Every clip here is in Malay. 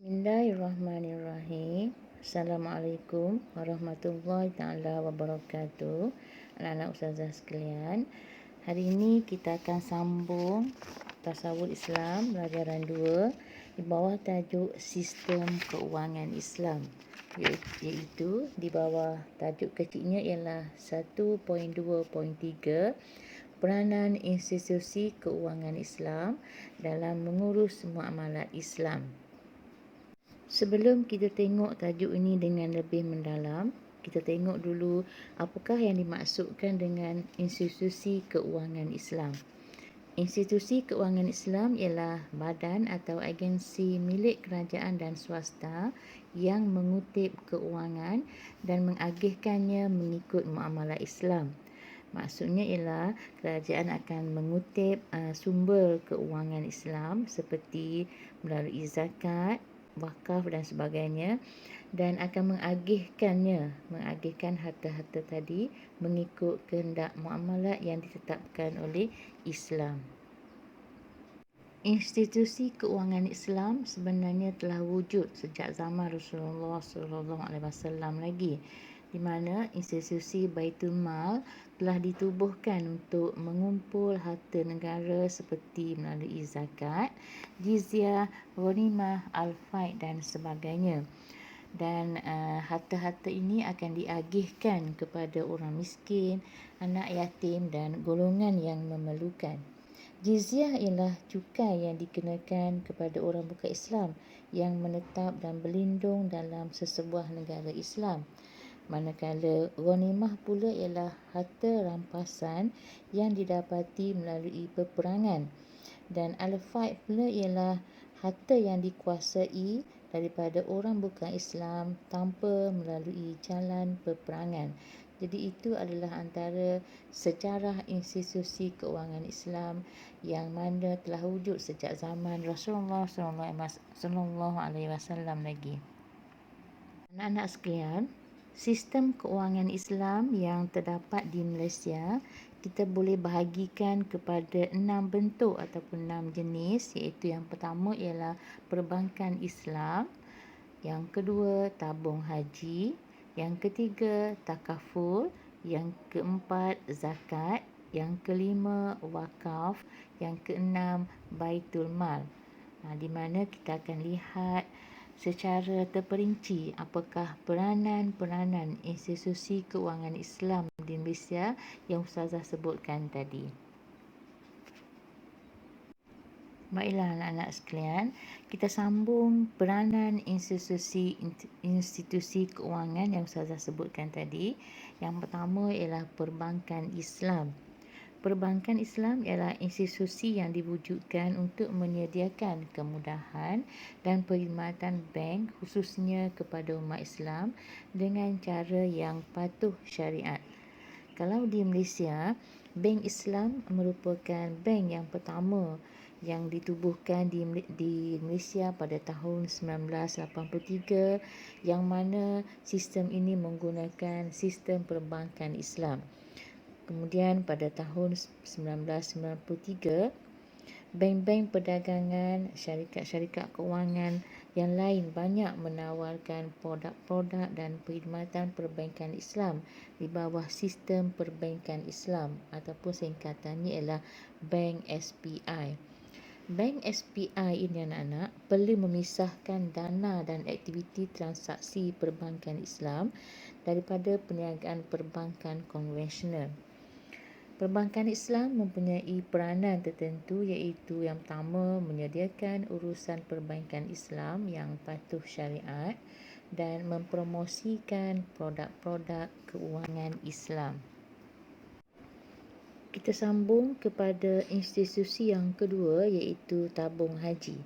Bismillahirrahmanirrahim. Assalamualaikum warahmatullahi ta'ala wabarakatuh. Anak-anak ustazah sekalian, hari ini kita akan sambung Tasawuf Islam pelajaran 2 di bawah tajuk Sistem Keuangan Islam, iaitu di bawah tajuk kecilnya ialah 1.2.3 Peranan Institusi Keuangan Islam dalam mengurus muamalat Islam. Sebelum kita tengok tajuk ini dengan lebih mendalam, kita tengok dulu apakah yang dimaksudkan dengan institusi keuangan Islam. Institusi keuangan Islam ialah badan atau agensi milik kerajaan dan swasta yang mengutip keuangan dan mengagihkannya mengikut muamalah Islam. Maksudnya ialah kerajaan akan mengutip sumber keuangan Islam seperti melalui zakat, wakaf dan sebagainya, dan akan mengagihkan harta-harta tadi mengikut kehendak muamalat yang ditetapkan oleh Islam. Institusi keuangan Islam sebenarnya telah wujud sejak zaman Rasulullah SAW lagi, di mana institusi Baitul Mal telah ditubuhkan untuk mengumpul harta negara seperti melalui zakat, jizyah, ghanimah, al-faid dan sebagainya. Dan harta-harta ini akan diagihkan kepada orang miskin, anak yatim dan golongan yang memerlukan. Jizyah ialah cukai yang dikenakan kepada orang bukan Islam yang menetap dan berlindung dalam sesebuah negara Islam. Manakala ghanimah pula ialah harta rampasan yang didapati melalui peperangan, dan al-faid pula ialah harta yang dikuasai daripada orang bukan Islam tanpa melalui jalan peperangan. Jadi itu adalah antara sejarah institusi keuangan Islam yang mana telah wujud sejak zaman Rasulullah SAW lagi. Anak-anak sekalian, sistem keuangan Islam yang terdapat di Malaysia kita boleh bahagikan kepada 6 bentuk ataupun 6 jenis, iaitu yang pertama ialah perbankan Islam, yang kedua tabung haji, yang ketiga takaful, yang keempat zakat, yang kelima wakaf, yang keenam baitul mal. Di mana kita akan lihat secara terperinci apakah peranan institusi keuangan Islam di Malaysia yang ustazah sebutkan tadi. Baiklah anak-anak sekalian, kita sambung peranan institusi keuangan yang ustazah sebutkan tadi. Yang pertama ialah perbankan Islam. Perbankan Islam ialah institusi yang diwujudkan untuk menyediakan kemudahan dan perkhidmatan bank khususnya kepada umat Islam dengan cara yang patuh syariat. Kalau di Malaysia, Bank Islam merupakan bank yang pertama yang ditubuhkan di Malaysia pada tahun 1983, yang mana sistem ini menggunakan sistem perbankan Islam. Kemudian pada tahun 1993, bank-bank perdagangan, syarikat-syarikat kewangan yang lain banyak menawarkan produk-produk dan perkhidmatan perbankan Islam di bawah sistem perbankan Islam ataupun singkatannya ialah Bank SPI. Bank SPI ini anak-anak perlu memisahkan dana dan aktiviti transaksi perbankan Islam daripada perniagaan perbankan konvensional. Perbankan Islam mempunyai peranan tertentu, iaitu yang pertama menyediakan urusan perbankan Islam yang patuh syariat dan mempromosikan produk-produk keuangan Islam. Kita sambung kepada institusi yang kedua, iaitu tabung haji.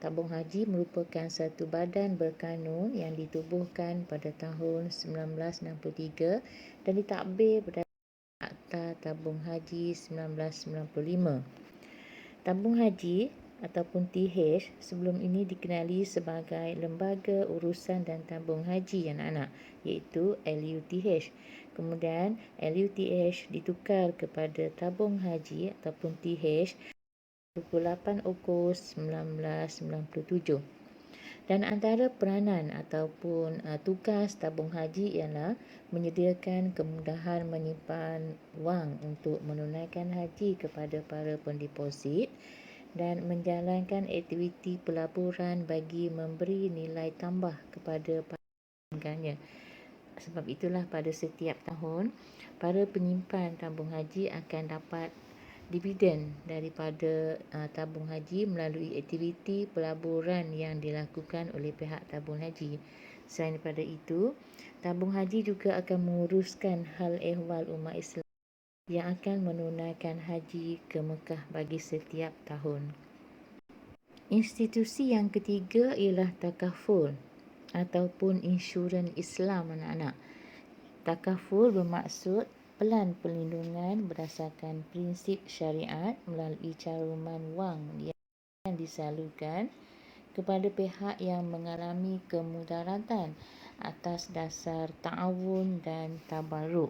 Tabung haji merupakan satu badan berkanun yang ditubuhkan pada tahun 1963 dan ditadbir pada Akta Tabung Haji 1995. Tabung haji ataupun TH sebelum ini dikenali sebagai Lembaga Urusan dan Tabung Haji anak-anak, iaitu LUTH. Kemudian LUTH ditukar kepada Tabung Haji ataupun TH 28 Ogos 1997. Dan antara peranan ataupun tugas tabung haji ialah menyediakan kemudahan menyimpan wang untuk menunaikan haji kepada para pendeposit dan menjalankan aktiviti pelaburan bagi memberi nilai tambah kepada pelanggannya. Sebab itulah pada setiap tahun, para penyimpan tabung haji akan dapat dividen daripada tabung haji melalui aktiviti pelaburan yang dilakukan oleh pihak tabung haji. Selain daripada itu, tabung haji juga akan menguruskan hal ehwal umat Islam yang akan menunaikan haji ke Mekah bagi setiap tahun. Institusi yang ketiga ialah takaful ataupun insurans Islam anak-anak. Takaful bermaksud pelan perlindungan berdasarkan prinsip syariat melalui caruman wang yang disalurkan kepada pihak yang mengalami kemudaratan atas dasar ta'awun dan tabarruk.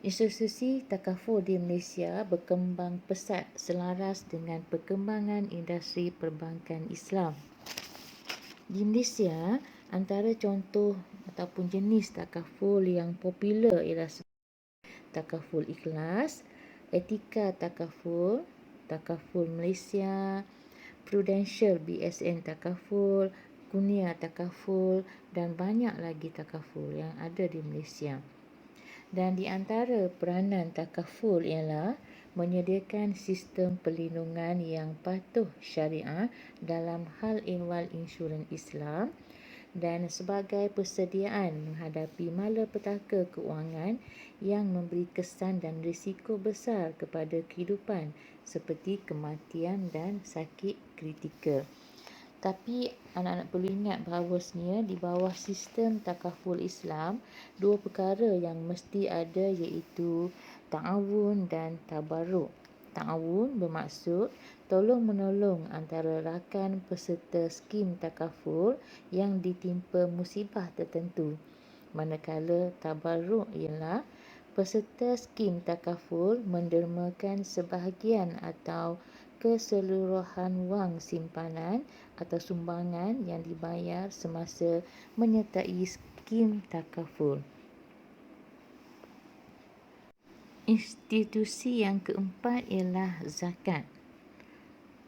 Institusi takaful di Malaysia berkembang pesat selaras dengan perkembangan industri perbankan Islam. Di Malaysia, antara contoh ataupun jenis takaful yang popular ialah takaful ikhlas, etika takaful, takaful Malaysia, Prudential BSN takaful, Kunia takaful dan banyak lagi takaful yang ada di Malaysia. Dan di antara peranan takaful ialah menyediakan sistem perlindungan yang patuh syariah dalam hal ehwal insurans Islam dan sebagai persediaan menghadapi malapetaka keuangan yang memberi kesan dan risiko besar kepada kehidupan seperti kematian dan sakit kritikal. Tapi anak-anak perlu ingat bahawasanya di bawah sistem takaful Islam, dua perkara yang mesti ada iaitu ta'awun dan tabarruk. Ta'awun bermaksud tolong-menolong antara rakan peserta skim takaful yang ditimpa musibah tertentu. Manakala tabarruk ialah peserta skim takaful mendermakan sebahagian atau keseluruhan wang simpanan atau sumbangan yang dibayar semasa menyertai skim takaful. Institusi yang keempat ialah zakat.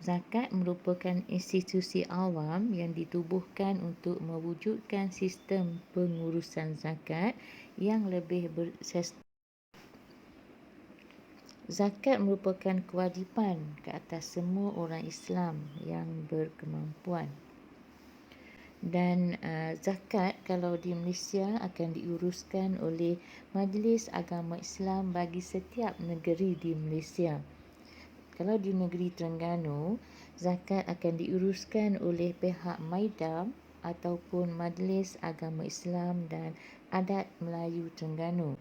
Zakat merupakan institusi awam yang ditubuhkan untuk mewujudkan sistem pengurusan zakat yang lebih bersistem. Zakat merupakan kewajipan ke atas semua orang Islam yang berkemampuan. Dan zakat kalau di Malaysia akan diuruskan oleh Majlis Agama Islam bagi setiap negeri di Malaysia. Kalau di negeri Terengganu, zakat akan diuruskan oleh pihak Maidam ataupun Majlis Agama Islam dan Adat Melayu Terengganu.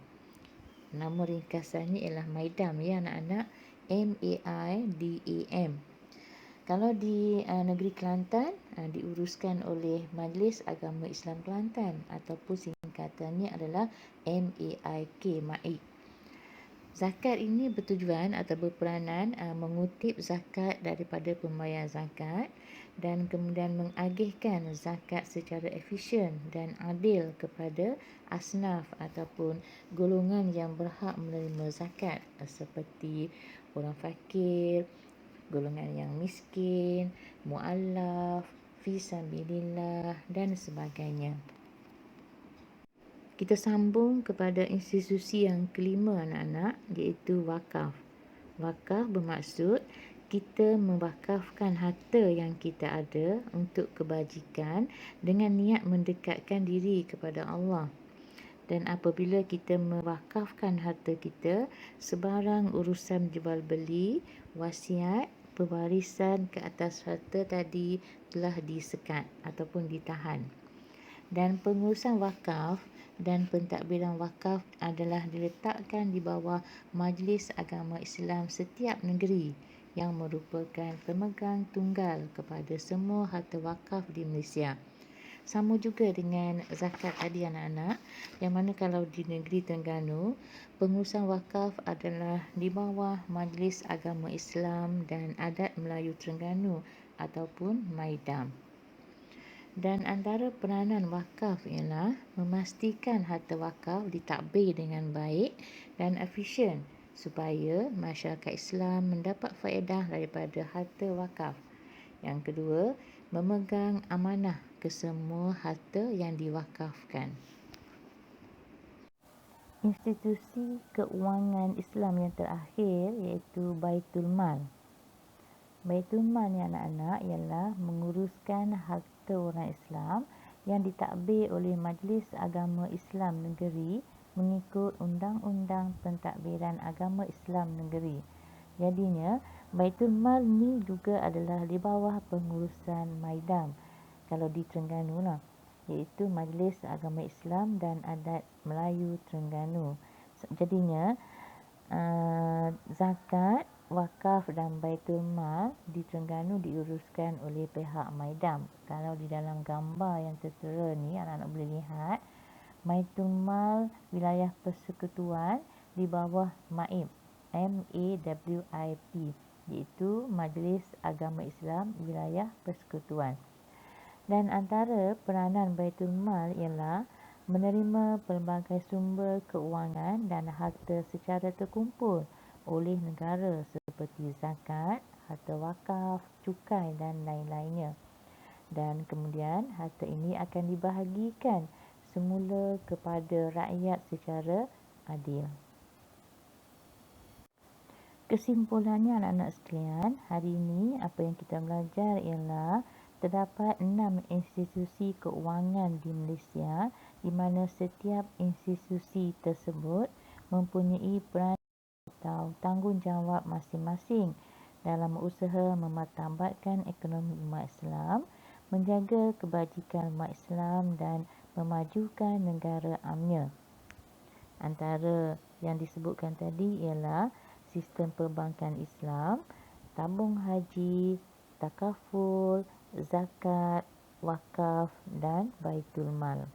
Nama ringkasannya ialah Maidam ya anak-anak, MAIDAM. Kalau di negeri Kelantan diuruskan oleh Majlis Agama Islam Kelantan ataupun singkatannya adalah MAIK, MAIK. Zakat ini bertujuan atau berperanan mengutip zakat daripada pembayar zakat dan kemudian mengagihkan zakat secara efisien dan adil kepada asnaf ataupun golongan yang berhak menerima zakat seperti orang fakir, golongan yang miskin, mu'allaf, fi sabilillah dan sebagainya. Kita sambung kepada institusi yang kelima anak-anak iaitu wakaf. Wakaf bermaksud kita mewakafkan harta yang kita ada untuk kebajikan dengan niat mendekatkan diri kepada Allah. Dan apabila kita mewakafkan harta kita, sebarang urusan jual beli, wasiat, pewarisan ke atas harta tadi telah disekat ataupun ditahan. Dan pengurusan wakaf dan pentadbiran wakaf adalah diletakkan di bawah Majlis Agama Islam setiap negeri yang merupakan pemegang tunggal kepada semua harta wakaf di Malaysia. Sama juga dengan zakat tadi anak-anak, yang mana kalau di negeri Terengganu, pengurusan wakaf adalah di bawah Majlis Agama Islam dan Adat Melayu Terengganu ataupun Maidam. Dan antara peranan wakaf ialah memastikan harta wakaf ditadbir dengan baik dan efisien supaya masyarakat Islam mendapat faedah daripada harta wakaf. Yang kedua, memegang amanah kesemua harta yang diwakafkan. Institusi keuangan Islam yang terakhir iaitu Baitul Mal. Baitul Mal ni anak-anak ialah menguruskan harta orang Islam yang ditadbir oleh Majlis Agama Islam Negeri mengikut Undang-Undang Pentadbiran Agama Islam Negeri. Jadinya, Baitul Mal ni juga adalah di bawah pengurusan MAIDAM kalau di Terengganu lah, iaitu Majlis Agama Islam dan Adat Melayu Terengganu. Jadinya, zakat, wakaf dan Baitul Mal di Terengganu diuruskan oleh pihak MAIDAM. Kalau di dalam gambar yang tertera ni anak-anak boleh lihat, Baitul Mal wilayah persekutuan di bawah MAIP, MAWIP, iaitu Majlis Agama Islam Wilayah Persekutuan. Dan antara peranan Baitul Mal ialah menerima pelbagai sumber keuangan dan harta secara terkumpul oleh negara seperti zakat, harta wakaf, cukai dan lain-lainnya. Dan kemudian harta ini akan dibahagikan semula kepada rakyat secara adil. Kesimpulannya anak-anak sekalian, hari ini apa yang kita belajar ialah terdapat 6 institusi keuangan di Malaysia di mana setiap institusi tersebut mempunyai peran atau tanggungjawab masing-masing dalam usaha memartabatkan ekonomi umat Islam, menjaga kebajikan umat Islam dan memajukan negara amnya. Antara yang disebutkan tadi ialah sistem perbankan Islam, tabung haji, takaful, zakat, wakaf dan Baitul Mal.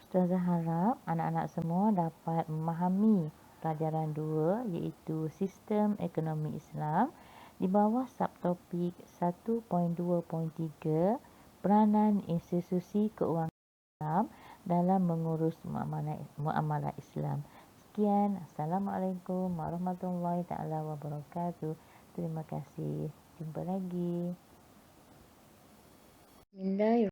Ustazah harap anak-anak semua dapat memahami pelajaran 2 iaitu sistem ekonomi Islam di bawah subtopik 1.2.3 peranan institusi keuangan Islam dalam mengurus muamalah Islam. Sekian, Assalamualaikum warahmatullahi taala wabarakatuh. Terima kasih. Jumpa lagi. Bismillahirrahmanirrahim.